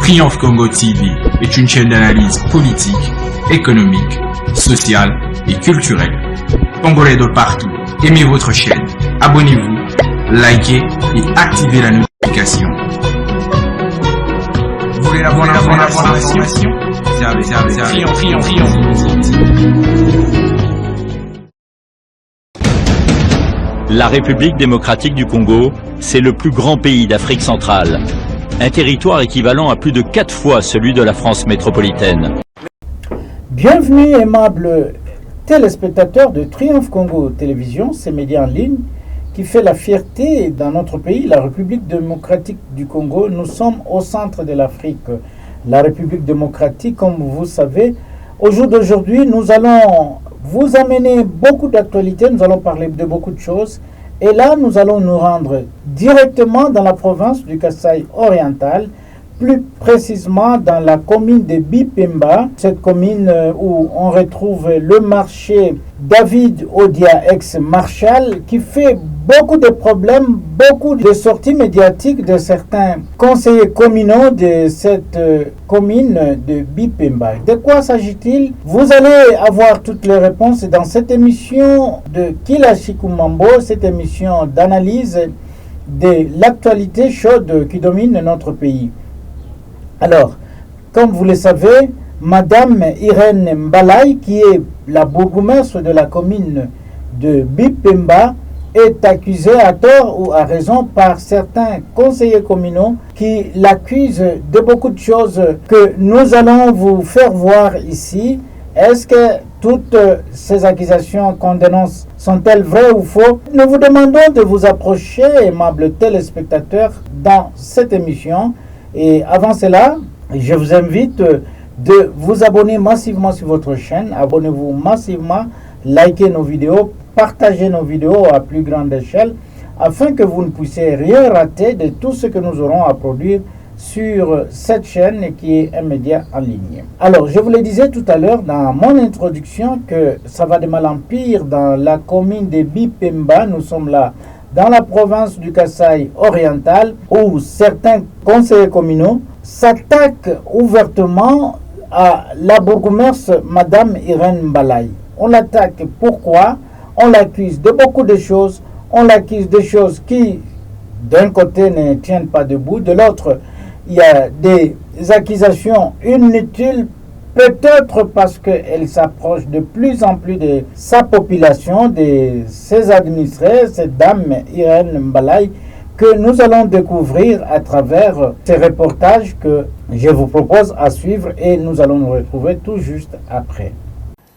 Triomphe Congo TV est une chaîne d'analyse politique, économique, sociale et culturelle. Congolais de partout, aimez votre chaîne, abonnez-vous, likez et activez la notification. Vous voulez la bonne information? La République démocratique du Congo, c'est le plus grand pays d'Afrique centrale. Un territoire équivalent à plus de 4 fois celui de la France métropolitaine. Bienvenue, aimables téléspectateurs de Triomphe Congo Télévision, ces médias en ligne qui fait la fierté dans notre pays, la République démocratique du Congo. Nous sommes au centre de l'Afrique. La République démocratique, comme vous savez, au jour d'aujourd'hui, nous allons vous amener beaucoup d'actualités, nous allons parler de beaucoup de choses. Et là, nous allons nous rendre directement dans la province du Kasaï oriental, plus précisément dans la commune de Bipemba, cette commune où on retrouve le marché David Odia, ex-marshal, qui fait beaucoup de problèmes, beaucoup de sorties médiatiques de certains conseillers communaux de cette commune de Bipemba. De quoi s'agit-il? Vous allez avoir toutes les réponses dans cette émission de Kila Chikumambo, cette émission d'analyse de l'actualité chaude qui domine notre pays. Alors, comme vous le savez, Madame Irène Mbalayi, qui est la bourgmestre de la commune de Bipemba, est accusée à tort ou à raison par certains conseillers communaux qui l'accusent de beaucoup de choses que nous allons vous faire voir ici. Est-ce que toutes ces accusations qu'on dénonce sont-elles vraies ou faux? Nous vous demandons de vous approcher, aimables téléspectateurs, dans cette émission. Et avant cela, je vous invite de vous abonner massivement sur votre chaîne. Abonnez-vous massivement, likez nos vidéos, partagez nos vidéos à plus grande échelle afin que vous ne puissiez rien rater de tout ce que nous aurons à produire sur cette chaîne qui est un média en ligne. Alors, je vous le disais tout à l'heure dans mon introduction que ça va de mal en pire dans la commune de Bipemba. Nous sommes là dans la province du Kasaï oriental où certains conseillers communaux s'attaquent ouvertement à la bourgmestre Madame Irène Mbalayi. On l'attaque pourquoi? On l'accuse de beaucoup de choses. On l'accuse de choses qui, d'un côté, ne tiennent pas debout. De l'autre, il y a des accusations inutiles, peut-être parce qu'elle s'approche de plus en plus de sa population, de ses administrés, cette dame Irène Mbalayi, que nous allons découvrir à travers ces reportages que je vous propose à suivre et nous allons nous retrouver tout juste après.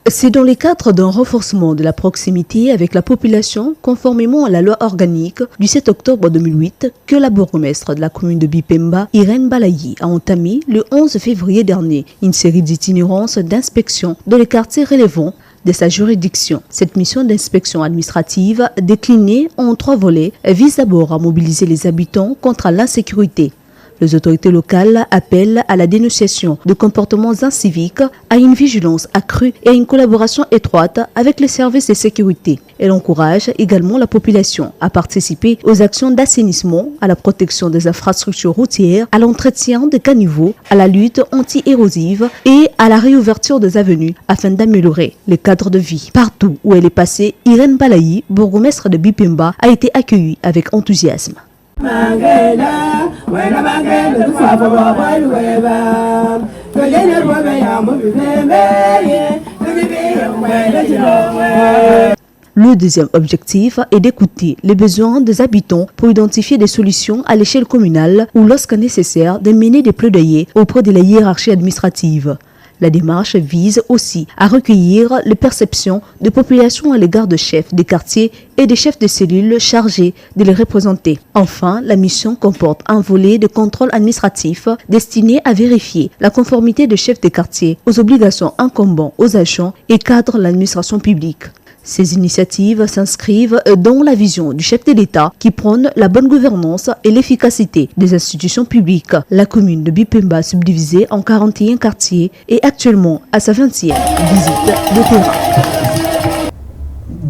C'est dans le cadre d'un renforcement de la proximité avec la population, conformément à la loi organique du 7 octobre 2008, que la bourgmestre de la commune de Bipemba, Irène Mbalayi, a entamé le 11 février dernier une série d'itinérances d'inspection dans les quartiers relevant de sa juridiction. Cette mission d'inspection administrative, déclinée en 3 volets, vise d'abord à mobiliser les habitants contre l'insécurité. Les autorités locales appellent à la dénonciation de comportements inciviques, à une vigilance accrue et à une collaboration étroite avec les services de sécurité. Elle encourage également la population à participer aux actions d'assainissement, à la protection des infrastructures routières, à l'entretien des caniveaux, à la lutte anti-érosive et à la réouverture des avenues afin d'améliorer les cadres de vie. Partout où elle est passée, Irène Mbalayi, bourgmestre de Bipemba, a été accueillie avec enthousiasme. Le deuxième objectif est d'écouter les besoins des habitants pour identifier des solutions à l'échelle communale ou, lorsque nécessaire, de mener des plaidoyers auprès de la hiérarchie administrative. La démarche vise aussi à recueillir les perceptions de populations à l'égard de chefs des quartiers et des chefs de cellules chargés de les représenter. Enfin, la mission comporte un volet de contrôle administratif destiné à vérifier la conformité des chefs des quartiers aux obligations incombant aux agents et cadres de l'administration publique. Ces initiatives s'inscrivent dans la vision du chef de l'État qui prône la bonne gouvernance et l'efficacité des institutions publiques. La commune de Bipemba, subdivisée en 41 quartiers, est actuellement à sa 20e visite de terrain.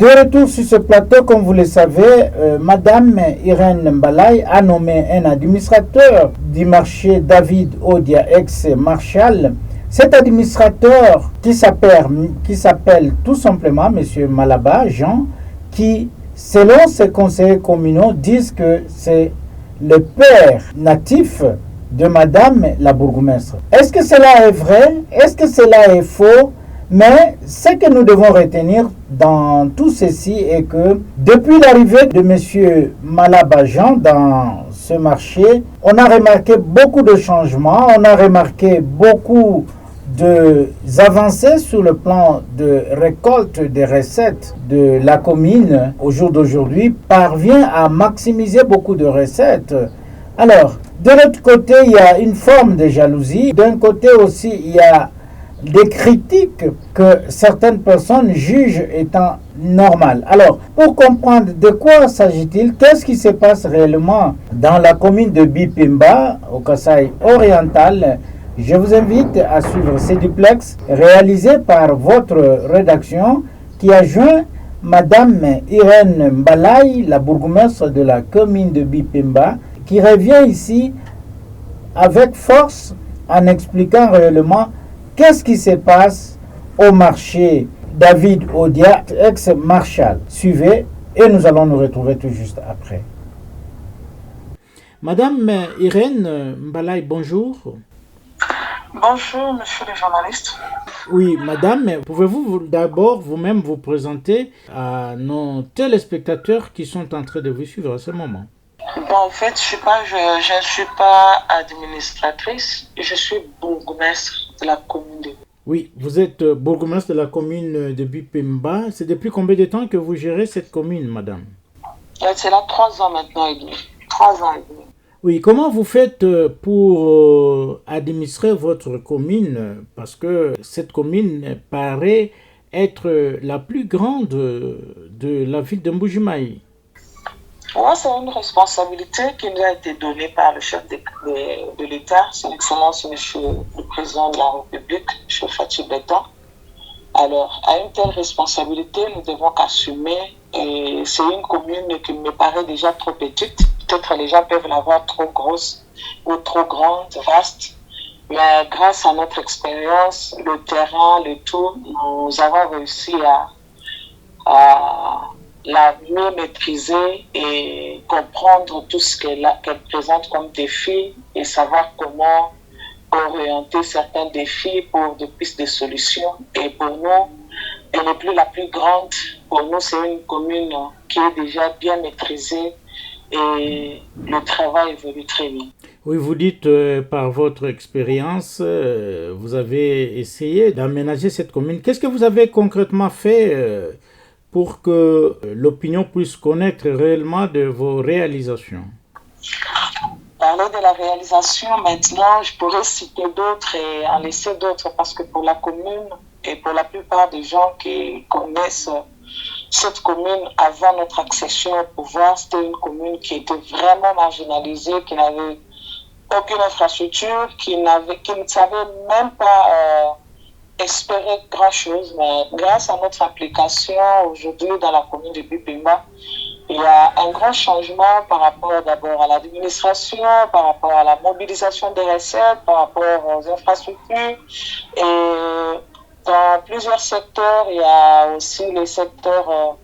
De retour sur ce plateau, comme vous le savez, Madame Irène Mbalaye a nommé un administrateur du marché David Odia, ex-marshal. Cet administrateur qui s'appelle tout simplement M. Malaba Jean, qui, selon ses conseillers communaux, disent que c'est le père natif de Madame la bourgmestre. Est-ce que cela est vrai? Est-ce que cela est faux? Mais ce que nous devons retenir dans tout ceci est que depuis l'arrivée de M. Malaba Jean dans ce marché, on a remarqué beaucoup de changements, on a remarqué beaucoup d'avancées sur le plan de récolte des recettes de la commune au jour d'aujourd'hui, parvient à maximiser beaucoup de recettes. Alors, de l'autre côté, il y a une forme de jalousie. D'un côté aussi, il y a des critiques que certaines personnes jugent étant normales. Alors, pour comprendre de quoi s'agit-il, qu'est-ce qui se passe réellement dans la commune de Bipemba, au Kasaï oriental, je vous invite à suivre ces duplex réalisés par votre rédaction qui a joint Madame Irène Mbalaye, la bourgmestre de la commune de Bipemba, qui revient ici avec force en expliquant réellement qu'est-ce qui se passe au marché David Odia, ex-marshal. Suivez et nous allons nous retrouver tout juste après. Madame Irène Mbalaye, bonjour. Bonjour, monsieur le journaliste. Oui, madame, pouvez-vous d'abord vous-même vous présenter à nos téléspectateurs qui sont en train de vous suivre à ce moment? Bon, en fait, je ne suis pas administratrice, je suis bourgmestre de la commune de... Oui, vous êtes bourgmestre de la commune de Bipemba. C'est depuis combien de temps que vous gérez cette commune, madame? C'est là 3 ans maintenant et demi. 3 ans et demi. Oui, comment vous faites pour administrer votre commune? Parce que cette commune paraît être la plus grande de la ville de Mbujimayi. Ouais, c'est une responsabilité qui nous a été donnée par le chef de l'État, son Excellence, Monsieur le Président de la République, M. Fatou Beta. Alors, à une telle responsabilité, nous devons qu'assumer. Et c'est une commune qui me paraît déjà trop petite. Peut-être les gens peuvent la voir trop grosse ou trop grande, vaste. Mais grâce à notre expérience, le terrain, le tout, nous avons réussi à la mieux maîtriser et comprendre tout ce qu'elle présente comme défi et savoir comment orienter certains défis pour des pistes de solutions. Et pour nous, elle n'est plus la plus grande. Pour nous, c'est une commune qui est déjà bien maîtrisée et le travail évolue très bien. Oui, vous dites par votre expérience, vous avez essayé d'aménager cette commune. Qu'est-ce que vous avez concrètement fait pour que l'opinion puisse connaître réellement de vos réalisations? Parler de la réalisation maintenant, je pourrais citer d'autres et en laisser d'autres parce que pour la commune et pour la plupart des gens qui connaissent cette commune avant notre accession au pouvoir, c'était une commune qui était vraiment marginalisée, qui n'avait aucune infrastructure, qui ne savait même pas espérer grand-chose. Mais grâce à notre application aujourd'hui dans la commune de Bipemba, il y a un grand changement par rapport d'abord à l'administration, par rapport à la mobilisation des recettes, par rapport aux infrastructures. Et dans plusieurs secteurs, il y a aussi les secteurs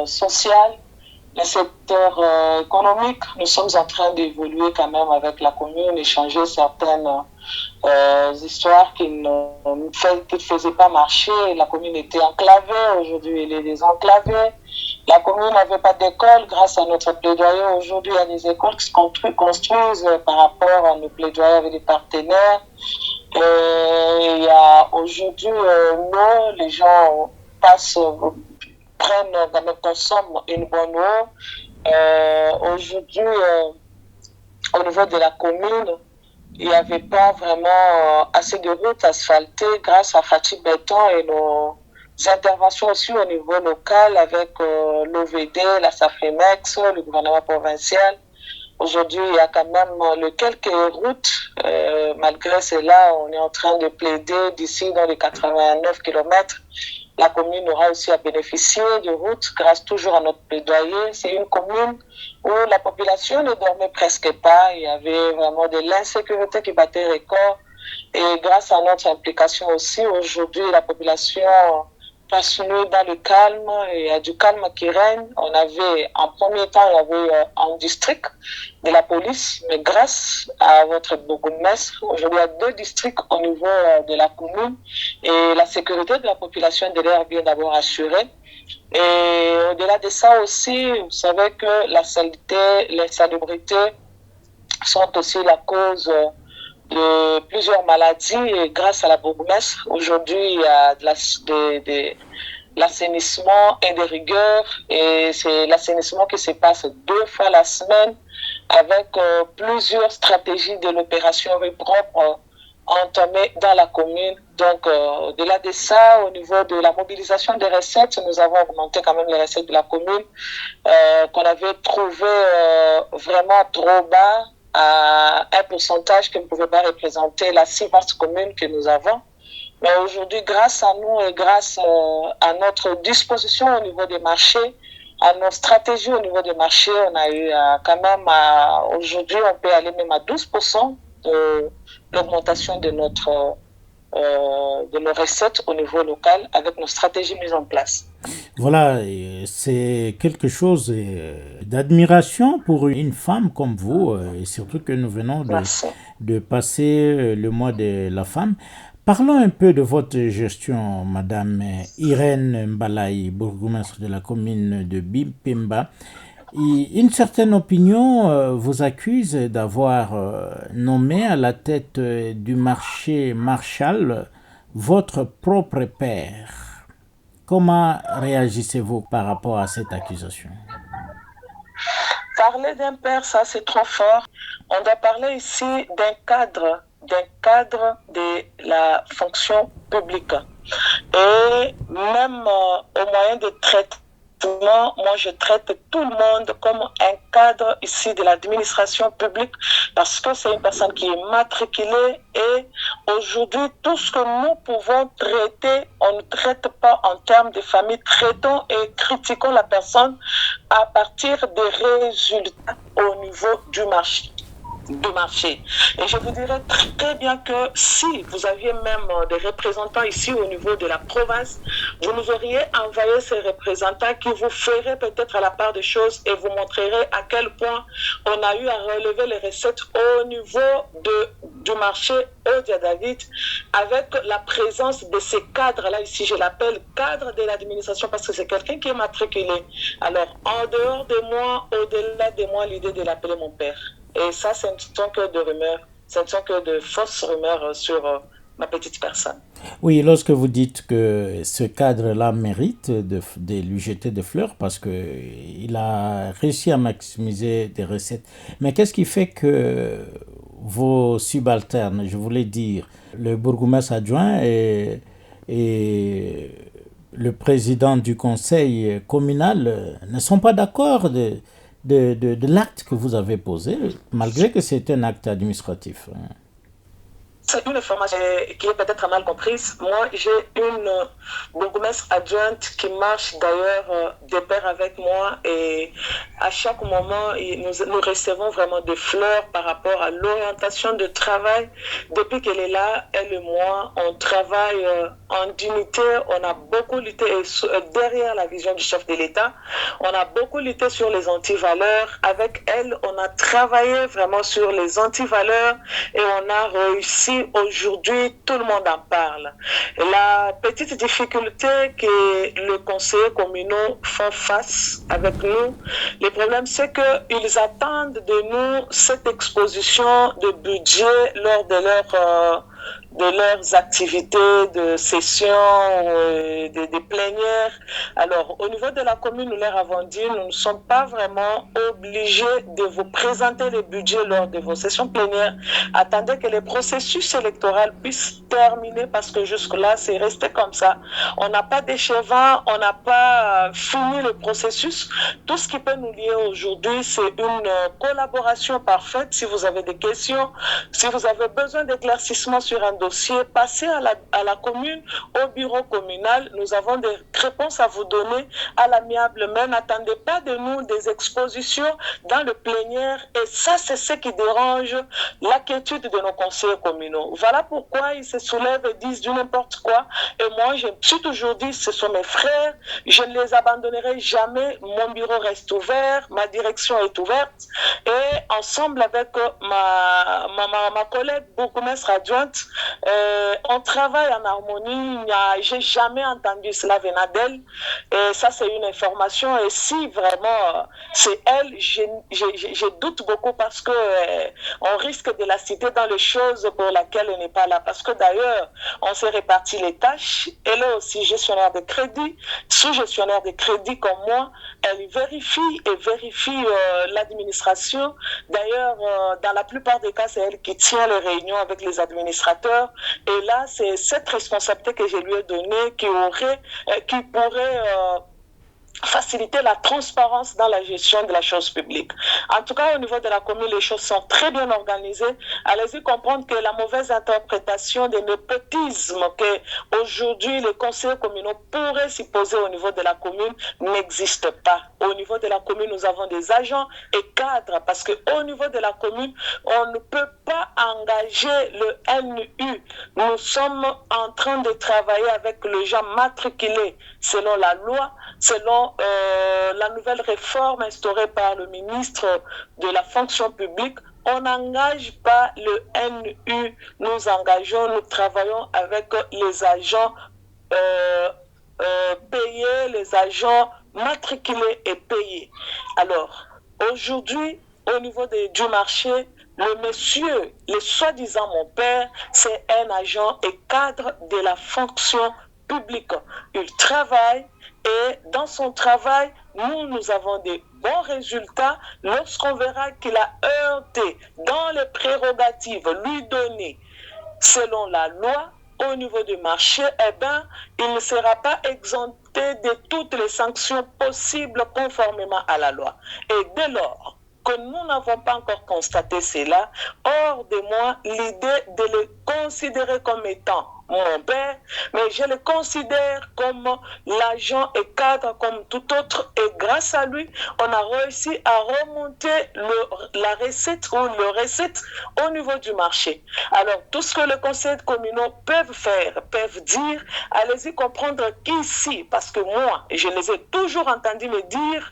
sociaux, les secteurs économiques. Nous sommes en train d'évoluer quand même avec la commune, échanger certaines histoires qui ne faisaient pas marcher. La commune était enclavée, aujourd'hui elle est désenclavée. La commune n'avait pas d'école. Grâce à notre plaidoyer, aujourd'hui il y a des écoles qui se construisent par rapport à nos plaidoyers avec des partenaires. Et il y a aujourd'hui l'eau, les gens consomment une bonne eau. Aujourd'hui, au niveau de la commune, il n'y avait pas vraiment assez de routes asphaltées grâce à Fatou Béton et nos interventions aussi au niveau local avec l'OVD, la SAFEMEX, le gouvernement provincial. Aujourd'hui, il y a quand même quelques routes. Malgré cela, on est en train de plaider d'ici dans les 89 km la commune aura aussi à bénéficier de routes grâce toujours à notre plaidoyer. C'est une commune où la population ne dormait presque pas. Il y avait vraiment de l'insécurité qui battait record. Et grâce à notre implication aussi, aujourd'hui, la population passe nuit dans le calme. Il y a du calme qui règne. On avait, en premier temps, il y avait un district de la police, mais grâce à votre bourgmestre, aujourd'hui, il y a 2 districts au niveau de la commune et la sécurité de la population de l'air bien d'abord assurée. Et au-delà de ça aussi, vous savez que la saleté, les salubrités sont aussi la cause de plusieurs maladies et grâce à la bourgmestre, aujourd'hui, il y a de l'assainissement et des rigueurs et c'est l'assainissement qui se passe 2 fois la semaine avec plusieurs stratégies de l'opération Rue propre entamées dans la commune. Donc, au-delà de ça, au niveau de la mobilisation des recettes, nous avons augmenté quand même les recettes de la commune qu'on avait trouvé vraiment trop bas à un pourcentage qui ne pouvait pas représenter la si vaste commune que nous avons. Mais aujourd'hui, grâce à nous et grâce à notre disposition au niveau des marchés, à nos stratégies au niveau des marchés, on a eu quand même, aujourd'hui, on peut aller même à 12% de l'augmentation de nos recettes au niveau local avec nos stratégies mises en place. Voilà, c'est quelque chose d'admiration pour une femme comme vous, et surtout que nous venons de passer le mois de la femme. Parlons un peu de votre gestion, Madame Irène Mbalayi, bourgmestre de la commune de Bipemba. Une certaine opinion vous accuse d'avoir nommé à la tête du marché Marshall votre propre père. Comment réagissez-vous par rapport à cette accusation? Parler d'un père, ça c'est trop fort. On doit parler ici d'un cadre de la fonction publique. Et même au moyen de traitement, moi je traite tout le monde comme un cadre ici de l'administration publique parce que c'est une personne qui est matriculée et aujourd'hui tout ce que nous pouvons traiter, on ne traite pas en termes de famille, traitons et critiquons la personne à partir des résultats au niveau du marché. Et je vous dirais très bien que si vous aviez même des représentants ici au niveau de la province, vous nous auriez envoyé ces représentants qui vous feraient peut-être à la part des choses et vous montreraient à quel point on a eu à relever les recettes au niveau du marché Odia David avec la présence de ces cadres-là ici. Je l'appelle cadre de l'administration parce que c'est quelqu'un qui est matriculé. Alors, en dehors de moi, au-delà de moi, l'idée de l'appeler mon père. Et ça, ce ne sont que de rumeurs, ce ne sont que de fausses rumeurs sur ma petite personne. Oui, lorsque vous dites que ce cadre-là mérite de lui jeter des fleurs parce qu'il a réussi à maximiser des recettes. Mais qu'est-ce qui fait que vos subalternes, je voulais dire, le bourgmestre adjoint et le président du conseil communal ne sont pas d'accord de l'acte que vous avez posé, malgré que c'est un acte administratif? C'est une information qui est peut-être mal comprise. Moi, j'ai une bourgmestre adjointe qui marche d'ailleurs de pair avec moi et à chaque moment, nous recevons vraiment des fleurs par rapport à l'orientation de travail. Depuis qu'elle est là, elle et moi, on travaille en dignité. On a beaucoup lutté derrière la vision du chef de l'État. On a beaucoup lutté sur les antivaleurs. Avec elle, on a travaillé vraiment sur les antivaleurs et on a réussi. Aujourd'hui, tout le monde en parle. La petite difficulté que les conseillers communaux font face avec nous, le problème c'est qu'ils attendent de nous cette exposition de budget lors de leurs activités de session, de plénières. Alors, au niveau de la commune, nous leur avons dit, nous ne sommes pas vraiment obligés de vous présenter les budgets lors de vos sessions plénières. Attendez que le processus électoral puisse terminer parce que jusque-là, c'est resté comme ça. On n'a pas d'échevin, on n'a pas fini le processus. Tout ce qui peut nous lier aujourd'hui, c'est une collaboration parfaite. Si vous avez des questions, si vous avez besoin d'éclaircissement sur un dossier, dossiers, passez à la commune, au bureau communal. Nous avons des réponses à vous donner à l'amiable, mais n'attendez pas de nous des expositions dans le plénière. Et ça, c'est ce qui dérange l'inquiétude de nos conseillers communaux. Voilà pourquoi ils se soulèvent et disent du n'importe quoi. Et moi, je me suis toujours dit, ce sont mes frères, je ne les abandonnerai jamais. Mon bureau reste ouvert, ma direction est ouverte. Et ensemble avec ma collègue bourgmestre adjointe, on travaille en harmonie. J'ai jamais entendu cela venant d'elle. Et ça, c'est une information. Et si vraiment c'est elle, je doute beaucoup parce que on risque de la citer dans les choses pour lesquelles elle n'est pas là. Parce que d'ailleurs, on s'est réparti les tâches. Elle est aussi gestionnaire de crédit, sous-gestionnaire de crédit comme moi. Elle vérifie l'administration. D'ailleurs, dans la plupart des cas, c'est elle qui tient les réunions avec les administrateurs. Et là, c'est cette responsabilité que je lui ai donnée qui pourrait faciliter la transparence dans la gestion de la chose publique. En tout cas, au niveau de la commune, les choses sont très bien organisées. Allez-y comprendre que la mauvaise interprétation des népotismes que aujourd'hui les conseillers communaux pourraient s'y poser au niveau de la commune n'existe pas. Au niveau de la commune, nous avons des agents et cadres parce qu'au niveau de la commune, on ne peut pas engager le NU. Nous sommes en train de travailler avec les gens matriculés selon la loi, selon la nouvelle réforme instaurée par le ministre de la fonction publique. On n'engage pas le NU, nous travaillons avec les agents payés, les agents matriculés et payés. Alors, aujourd'hui, au niveau du marché, le monsieur, le soi-disant mon père, c'est un agent et cadre de la fonction publique. Il travaille et dans son travail, nous avons des bons résultats lorsqu'on verra qu'il a heurté dans les prérogatives lui données selon la loi au niveau du marché, il ne sera pas exempté de toutes les sanctions possibles conformément à la loi. Et dès lors que nous n'avons pas encore constaté cela, hors de moi l'idée de le considérer comme étant mon père, mais je le considère comme l'agent et cadre comme tout autre, et grâce à lui, on a réussi à remonter la recette ou le recette au niveau du marché. Alors, tout ce que les conseils communaux peuvent faire, peuvent dire, allez-y comprendre qu'ici, parce que moi, je les ai toujours entendus me dire,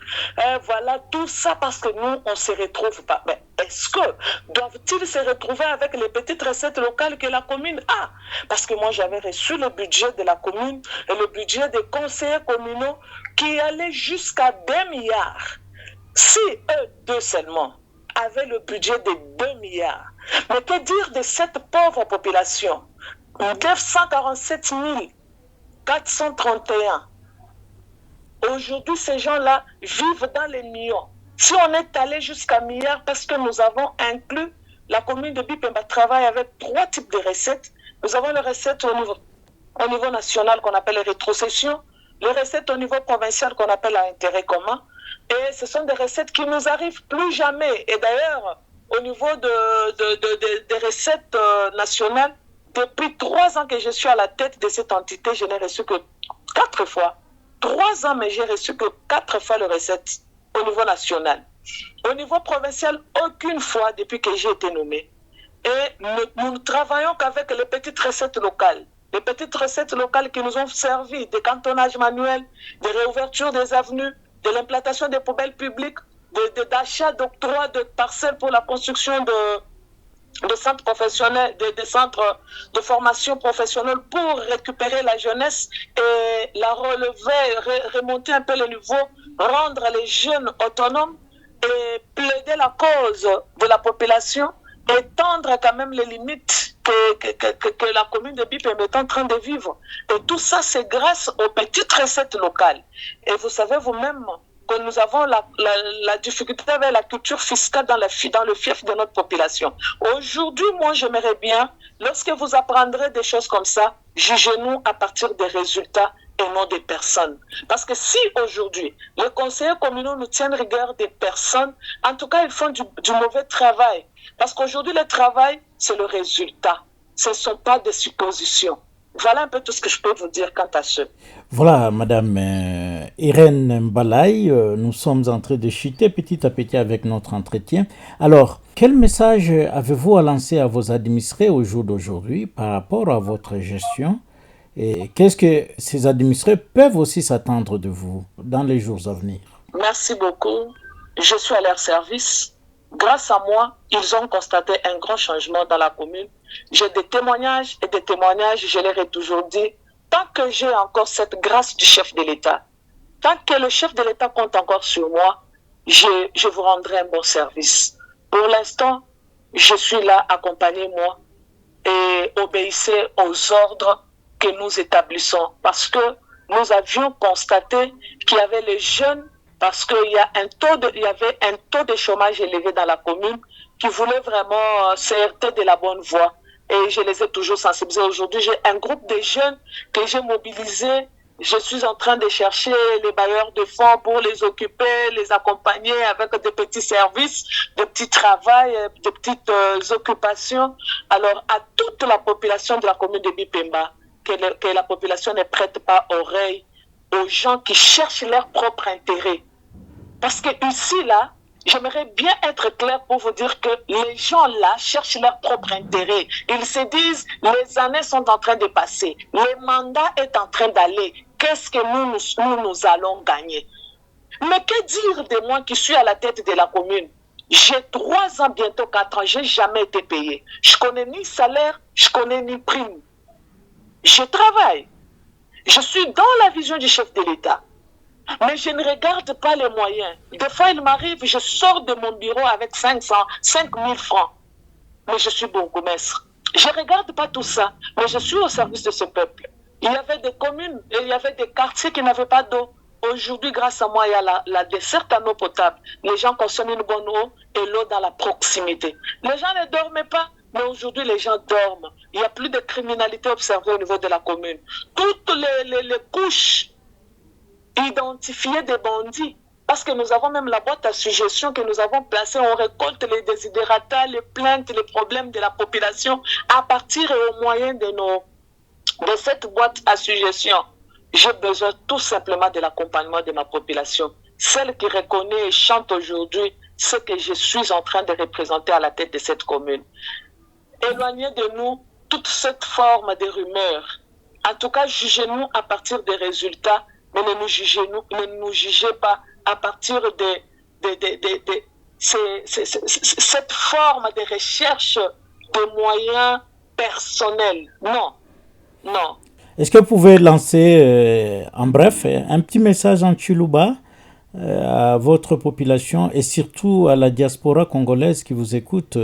voilà tout ça parce que nous, on ne se retrouve pas. Mais est-ce que doivent-ils se retrouver avec les petites recettes locales que la commune a? Parce que moi, j'avais reçu le budget de la commune et le budget des conseillers communaux qui allait jusqu'à 2 milliards. Si eux deux seulement avaient le budget de 2 milliards, mais que dire de cette pauvre population? 947 431. Aujourd'hui, ces gens-là vivent dans les millions. Si on est allé jusqu'à milliard, parce que nous avons inclus la commune de Bipemba travaille avec 3 types de recettes. Nous avons les recettes au niveau national qu'on appelle les rétrocessions, les recettes au niveau provincial qu'on appelle l'intérêt commun. Et ce sont des recettes qui nous arrivent plus jamais. Et d'ailleurs, au niveau des recettes nationales, depuis 3 ans que je suis à la tête de cette entité, je n'ai reçu que 4 fois. 3 ans, mais j'ai reçu que 4 fois les recettes au niveau national. Au niveau provincial, aucune fois depuis que j'ai été nommé. Et nous ne travaillons qu'avec les petites recettes locales. Les petites recettes locales qui nous ont servi de cantonnage manuel, de réouverture des avenues, de l'implantation des poubelles publiques, d'achat d'octroi de parcelles pour la construction de centres professionnels, des centres de formation professionnelle pour récupérer la jeunesse et la relever, remonter un peu le niveau, rendre les jeunes autonomes et plaider la cause de la population, étendre quand même les limites que la commune de Bipemba est en train de vivre. Et tout ça, c'est grâce aux petites recettes locales. Et vous savez vous-même que nous avons la difficulté avec la culture fiscale dans le fief de notre population. Aujourd'hui, moi, j'aimerais bien, lorsque vous apprendrez des choses comme ça, jugez-nous à partir des résultats et non des personnes. Parce que si aujourd'hui, les conseillers communaux nous tiennent rigueur des personnes, en tout cas, ils font du mauvais travail. Parce qu'aujourd'hui, le travail, c'est le résultat. ce ne sont pas des suppositions. Voilà un peu tout ce que je peux vous dire quant à ce. Voilà, Madame Irène Mbalayi, nous sommes en train de chuter petit à petit avec notre entretien. Alors, quel message avez-vous à lancer à vos administrés au jour d'aujourd'hui par rapport à votre gestion? Et qu'est-ce que ces administrés peuvent aussi s'attendre de vous dans les jours à venir? Merci beaucoup. Je suis à leur service. Grâce à moi, ils ont constaté un grand changement dans la commune. J'ai des témoignages et des témoignages, je leur ai toujours dit, tant que j'ai encore cette grâce du chef de l'État, tant que le chef de l'État compte encore sur moi, je vous rendrai un bon service. Pour l'instant, je suis là, accompagnez-moi et obéissez aux ordres que nous établissons. Parce que nous avions constaté qu'il y avait les jeunes, parce qu'il y avait un taux de chômage élevé dans la commune qui voulaient vraiment s'heurter de la bonne voie. Et je les ai toujours sensibilisés. Aujourd'hui, j'ai un groupe de jeunes que j'ai mobilisés. Je suis en train de chercher les bailleurs de fonds pour les occuper, les accompagner avec des petits services, des petits travails, des petites occupations. Alors, à toute la population de la commune de Bipemba, que la population ne prête pas oreille aux gens qui cherchent leur propre intérêt. Parce que ici, là, j'aimerais bien être clair pour vous dire que les gens là cherchent leur propre intérêt. Ils se disent, les années sont en train de passer, le mandat est en train d'aller, qu'est-ce que nous allons gagner? Mais que dire de moi qui suis à la tête de la commune? J'ai 3 ans, bientôt 4 ans, je n'ai jamais été payé. Je connais ni salaire, je connais ni prime. Je travaille. Je suis dans la vision du chef de l'État. Mais je ne regarde pas les moyens. Des fois, il m'arrive, je sors de mon bureau avec 5 000 francs. Mais je suis bourgmestre. Je ne regarde pas tout ça, mais je suis au service de ce peuple. Il y avait des communes et il y avait des quartiers qui n'avaient pas d'eau. Aujourd'hui, grâce à moi, il y a la desserte en eau potable. Les gens consomment une bonne eau et l'eau dans la proximité. Les gens ne dorment pas, mais aujourd'hui, les gens dorment. Il n'y a plus de criminalité observée au niveau de la commune. Toutes les couches identifiées des bandits, parce que nous avons même la boîte à suggestions que nous avons placée, on récolte les désidératas, les plaintes, les problèmes de la population à partir et au moyen de cette boîte à suggestions. J'ai besoin tout simplement de l'accompagnement de ma population. Celle qui reconnaît et chante aujourd'hui ce que je suis en train de représenter à la tête de cette commune. Éloignez de nous toute cette forme de rumeurs. En tout cas, jugez-nous à partir des résultats, mais ne nous jugez pas à partir de cette forme de recherche de moyens personnels. Non, non. Est-ce que vous pouvez lancer, en bref, un petit message en Chiluba à votre population et surtout à la diaspora congolaise qui vous écoute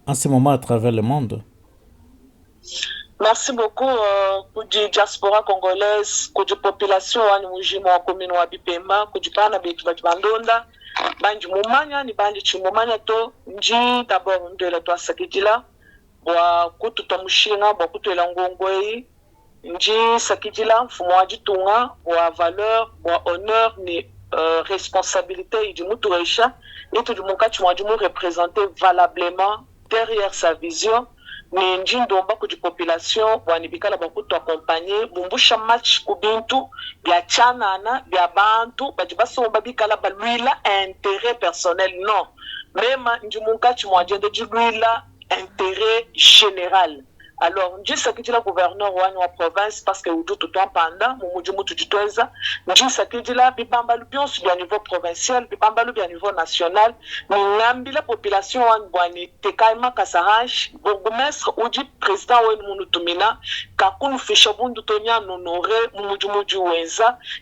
en ce moment à travers le monde? Merci beaucoup pour la diaspora congolaise, pour la population de la commune de Bipemba, pour la Bandonda, banji mumanya ni banji chimumanya to nji d'abord ndela to sakijila bwa kututa mushinga bwa kutela ngongwei nji sakijila mfumo wa jitunga bwa valeur bwa honneur ni responsabilité idi mutu reisha itu du mukati mwa jumu représenter valablement derrière sa vision ni nji ndomba ku population bwa nibikala bwa kutu accompagner bumbusha match ku bintu bya chanana bya bantu bajibaso babikala balwila intérêt personnel non même nji mukati mwa jende jilwila intérêt général. Alors, je sais que tu es le gouverneur de la province parce que tu es pendant, je sais que tu es là, au niveau provincial, au niveau national, mais la population te kaima kasahaj, bourgmestre ou du président Munutumina, kakun fishabundu tonya honoré,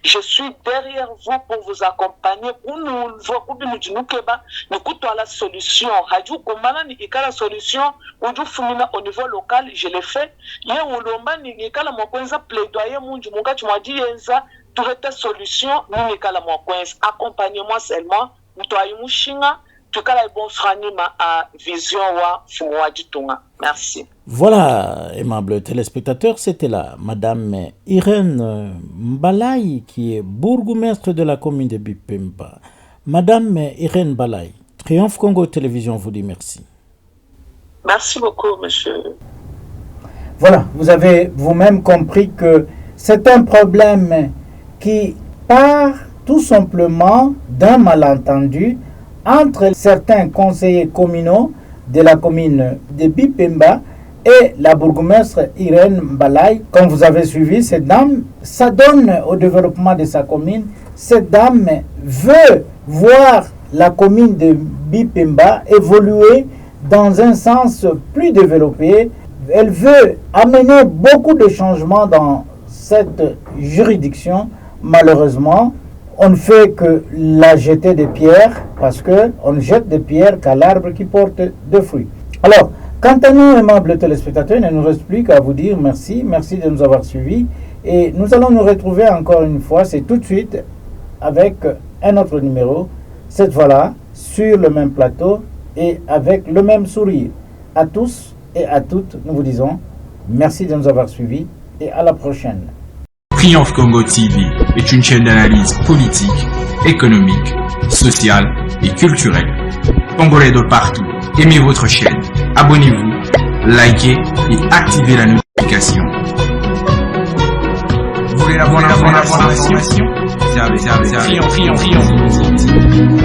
je suis derrière vous pour vous accompagner, pour nous voir la solution. Haju komana ni ikala solution, ou du fumina au niveau local, je l'ai fait. Il y a un lomba ni kala mokwenza plaidoyer munju munga chumadi yenza turete solution ni kala mokwenza accompagnement seulement mtoayi mushinga tukala bon franima à vision wa fumwa ditunga. Merci. Voilà, aimables téléspectateurs, c'était là Madame Irène Mbalayi qui est bourgmestre de la commune de Bipemba. Madame Irène Mbalayi, Triomphe Congo Télévision vous dit merci. Merci beaucoup, monsieur. Voilà, vous avez vous-même compris que c'est un problème qui part tout simplement d'un malentendu entre certains conseillers communaux de la commune de Bipemba et la bourgmestre Irène Mbalayi. Comme vous avez suivi, cette dame s'adonne au développement de sa commune. Cette dame veut voir la commune de Bipemba évoluer dans un sens plus développé. Elle veut amener beaucoup de changements dans cette juridiction. Malheureusement, on ne fait que la jeter des pierres parce qu'on ne jette des pierres qu'à l'arbre qui porte de fruits. Alors, quant à nous, aimables téléspectateurs, il ne nous reste plus qu'à vous dire merci. Merci de nous avoir suivis. Et nous allons nous retrouver encore une fois, c'est tout de suite, avec un autre numéro. Cette fois-là, sur le même plateau et avec le même sourire. À tous et à toutes, nous vous disons merci de nous avoir suivis et à la prochaine. Triomphe Congo TV est une chaîne d'analyse politique, économique, sociale et culturelle. Congolais de partout, aimez votre chaîne, abonnez-vous, likez et activez la notification. Vous voulez la bonne information? Triomphe.